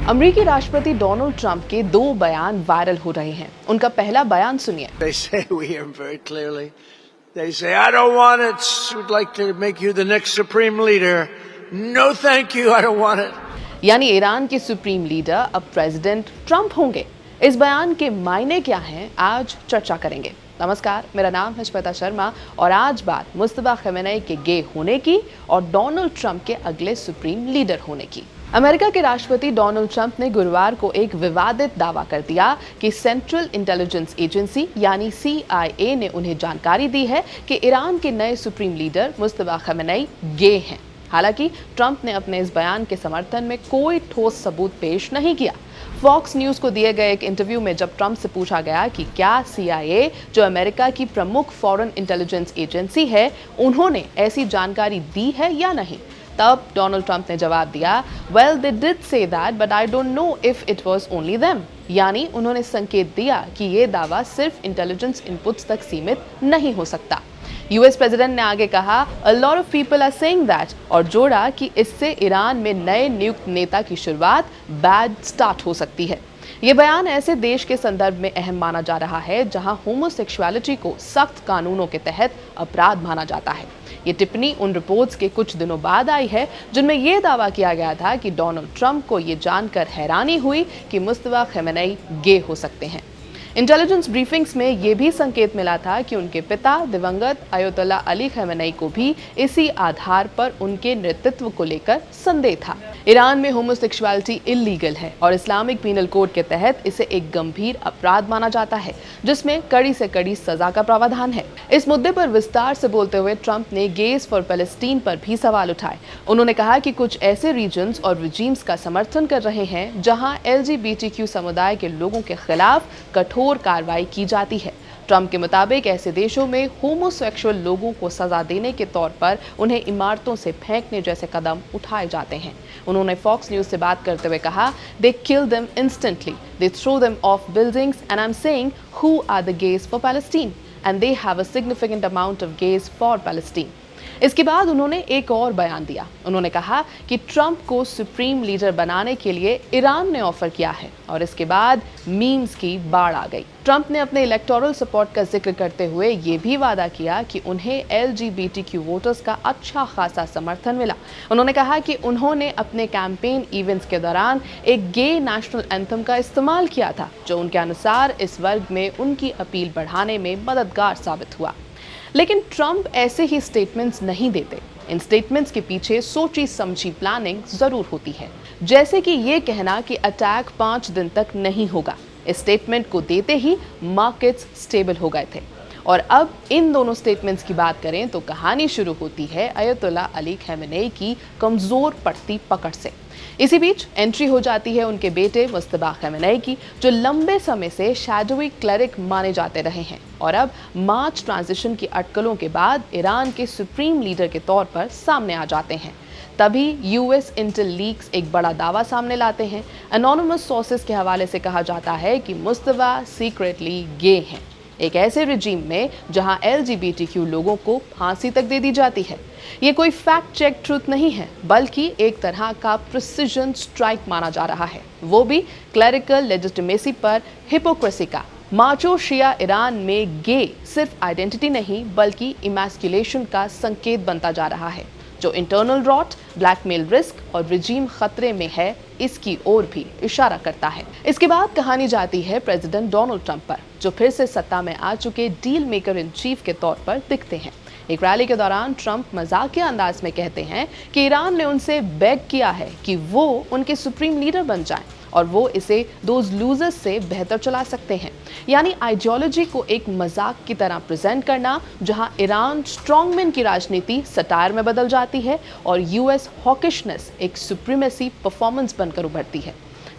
अमेरिकी राष्ट्रपति Donald Trump के दो बयान वायरल हो रहे हैं। उनका पहला बयान सुनिए। They say we hear them very clearly. They say, I don't want it. We'd like to make you the next supreme leader. No, thank you. I don't want it. यानी ईरान के supreme leader अब president Trump होंगे। इस बयान के मायने क्या हैं, आज चर्चा करेंगे। नमस्कार, मेरा नाम है श्वेता शर्मा और आज बात मुस्तफा खमेनेई के गे होने की और डोनाल्ड ट्रंप के अगले सुप्रीम लीडर होने की। अमेरिका के राष्ट्रपति डोनाल्ड ट्रंप ने गुरुवार को एक विवादित दावा कर दिया कि सेंट्रल इंटेलिजेंस एजेंसी यानी CIA ने उन्हें जानकारी दी है कि ईरान के नए सुप्रीम लीडर मुस्तफा खमेनेई गे हैं। हालांकि ट्रंप ने अपने इस बयान के समर्थन में कोई ठोस सबूत पेश नहीं किया। फॉक्स न्यूज को दिए गए एक इंटरव्यू में जब ट्रंप से पूछा गया कि क्या CIA, जो अमेरिका की प्रमुख फॉरेन इंटेलिजेंस एजेंसी है, उन्होंने ऐसी जानकारी दी है या नहीं, तब डोनाल्ड ट्रंप ने जवाब दिया, well they did say that but I don't know if it was only them. यानी उन्होंने संकेत दिया कि ये दावा सिर्फ इंटेलिजेंस इनपुट्स तक सीमित नहीं हो सकता। यूएस प्रेसिडेंट ने आगे कहा, a lot of people are saying that, और जोड़ा कि इससे ईरान में नए नियुक्त नेता की शुरुआत बैड स्टार्ट हो सकती है। ये बयान ऐसे देश के संदर्भ में अहम माना जा रहा है जहां होमोसेक्सुअलिटी को सख्त कानूनों के तहत अपराध माना जाता है। ये टिप्पणी उन रिपोर्ट्स के कुछ दिनों बाद आई है जिनमें यह दावा किया गया था कि डोनाल्ड ट्रंप को ये जानकर हैरानी हुई कि मुस्तफा खमेनेई गे हो सकते हैं। इंटेलिजेंस ब्रीफिंग्स में यह भी संकेत मिला था कि उनके पिता दिवंगत अयतोल्ला अली खमेनेई को भी इसी आधार पर उनके नेतृत्व को लेकर संदेह था। ईरान में होमोसेक्सुअलिटी इल्लीगल है और इस्लामिक पीनल कोड के तहत इसे एक गंभीर अपराध माना जाता है जिसमें कड़ी से कड़ी सजा का प्रावधान है। इस मुद्दे पर विस्तार से बोलते हुए ट्रंप ने गेज फॉर पैलेस्टीन पर भी सवाल उठाए। उन्होंने कहा कि कुछ ऐसे रीजन्स और रिजीम्स का समर्थन कर रहे हैं जहां LGBTQ समुदाय के लोगों के खिलाफ कठोर कार्रवाई की जाती है। ट्रंप के मुताबिक ऐसे देशों में होमोसेक्सुअल लोगों को सजा देने के तौर पर उन्हें इमारतों से फेंकने जैसे कदम उठाए जाते हैं। उन्होंने फॉक्स न्यूज से बात करते हुए कहा, they kill them instantly, they throw them off buildings and I am saying who are the gays for Palestine and they have a significant amount of gays for Palestine. इसके बाद उन्होंने एक और बयान दिया। उन्होंने कहा कि ट्रंप को सुप्रीम लीडर बनाने के लिए ईरान ने ऑफर किया है और इसके बाद मीम्स की बाढ़ आ गई। ट्रंप ने अपने इलेक्टोरल सपोर्ट का जिक्र करते हुए ये भी वादा किया कि उन्हें LGBTQ वोटर्स का अच्छा खासा समर्थन मिला। उन्होंने कहा कि उन्होंने अपने कैंपेन इवेंट्स के दौरान एक गे नेशनल एंथम का इस्तेमाल किया था जो उनके अनुसार इस वर्ग में उनकी अपील बढ़ाने में मददगार साबित हुआ। लेकिन ट्रंप ऐसे ही स्टेटमेंट्स नहीं देते। इन स्टेटमेंट्स के पीछे सोची समझी प्लानिंग जरूर होती है, जैसे कि ये कहना कि अटैक 5 दिन तक नहीं होगा। इस स्टेटमेंट को देते ही मार्केट्स स्टेबल हो गए थे। और अब इन दोनों स्टेटमेंट्स की बात करें तो कहानी शुरू होती है अयतोल्ला अली खमेनेई की कमजोर पड़ती पकड़ से। इसी बीच एंट्री हो जाती है उनके बेटे मुस्तफा खमेनेई की, जो लंबे समय से शैडोई क्लेरिक माने जाते रहे हैं और अब मार्च ट्रांजिशन की अटकलों के बाद ईरान के सुप्रीम लीडर के तौर पर सामने आ जाते हैं। तभी US इंटेल लीक्स एक बड़ा दावा सामने लाते हैं। एनोनिमस सोर्सेस के हवाले से कहा जाता है कि मुस्तफा सीक्रेटली गे हैं, एक ऐसे रिजीम में जहां LGBTQ लोगों को फांसी तक दे दी जाती है। ये कोई फैक्ट चेक ट्रूथ नहीं है, बल्कि एक तरह का प्रिसिजन स्ट्राइक माना जा रहा है, वो भी क्लरिकल लेजिटिमेसी पर हिपोक्रेसी का। माचो शिया ईरान में गे सिर्फ आइडेंटिटी नहीं बल्कि इमैस्कुलेशन का संकेत बनता जा रहा है, जो इंटरनल रॉट, ब्लैकमेल रिस्क और रिजीम खतरे में है, इसकी ओर भी इशारा करता है। इसके बाद कहानी जाती है प्रेसिडेंट डोनाल्ड ट्रंप पर, जो फिर से सत्ता में आ चुके डील मेकर इन चीफ के तौर पर दिखते हैं। एक रैली के दौरान ट्रंप मजाकिया अंदाज में कहते हैं कि ईरान ने उनसे बेग किया है कि वो उनके सुप्रीम लीडर बन जाएं और वो इसे दोज लूजर्स से बेहतर चला सकते हैं। यानी आइडियोलॉजी को एक मजाक की तरह प्रेजेंट करना, जहां ईरान स्ट्रॉन्गमैन की राजनीति सटायर में बदल जाती है और US हॉकिशनेस एक सुप्रीमेसी परफॉर्मेंस बनकर उभरती है।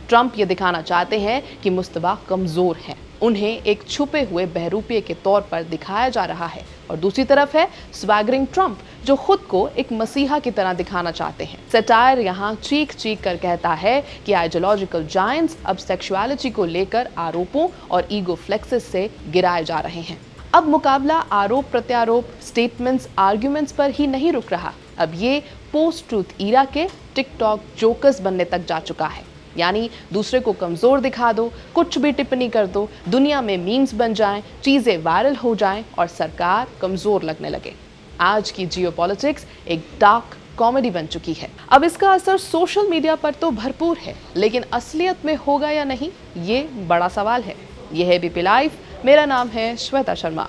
ट्रंप ये दिखाना चाहते हैं कि मुस्तफा कमजोर हैं, उन्हें एक छुपे हुए बहरूपिये के तौर पर दिखाया जा रहा है, और दूसरी तरफ है स्वैगरिंग ट्रंप, जो खुद को एक मसीहा की तरह दिखाना चाहते हैं। सटायर यहाँ चीख चीख कर कहता है कि आइडियोलॉजिकल जायंट्स अब सेक्सुअलिटी को लेकर आरोपों और ईगो फ्लेक्सेस से गिराए जा रहे हैं। अब मुकाबला आरोप प्रत्यारोप, स्टेटमेंट्स, आर्ग्यूमेंट्स पर ही नहीं रुक रहा। अब ये पोस्ट ट्रूथ ईरा के टिकटॉक जोकर्स बनने तक जा चुका है। यानी दूसरे को कमजोर दिखा दो, कुछ भी टिप्पणी कर दो, दुनिया में मीम्स बन जाएं, चीजें वायरल हो जाएं और सरकार कमजोर लगने लगे। आज की जियोपॉलिटिक्स एक डार्क कॉमेडी बन चुकी है। अब इसका असर सोशल मीडिया पर तो भरपूर है, लेकिन असलियत में होगा या नहीं, ये बड़ा सवाल है। यह है एबीपी लाइव, मेरा नाम है श्वेता शर्मा।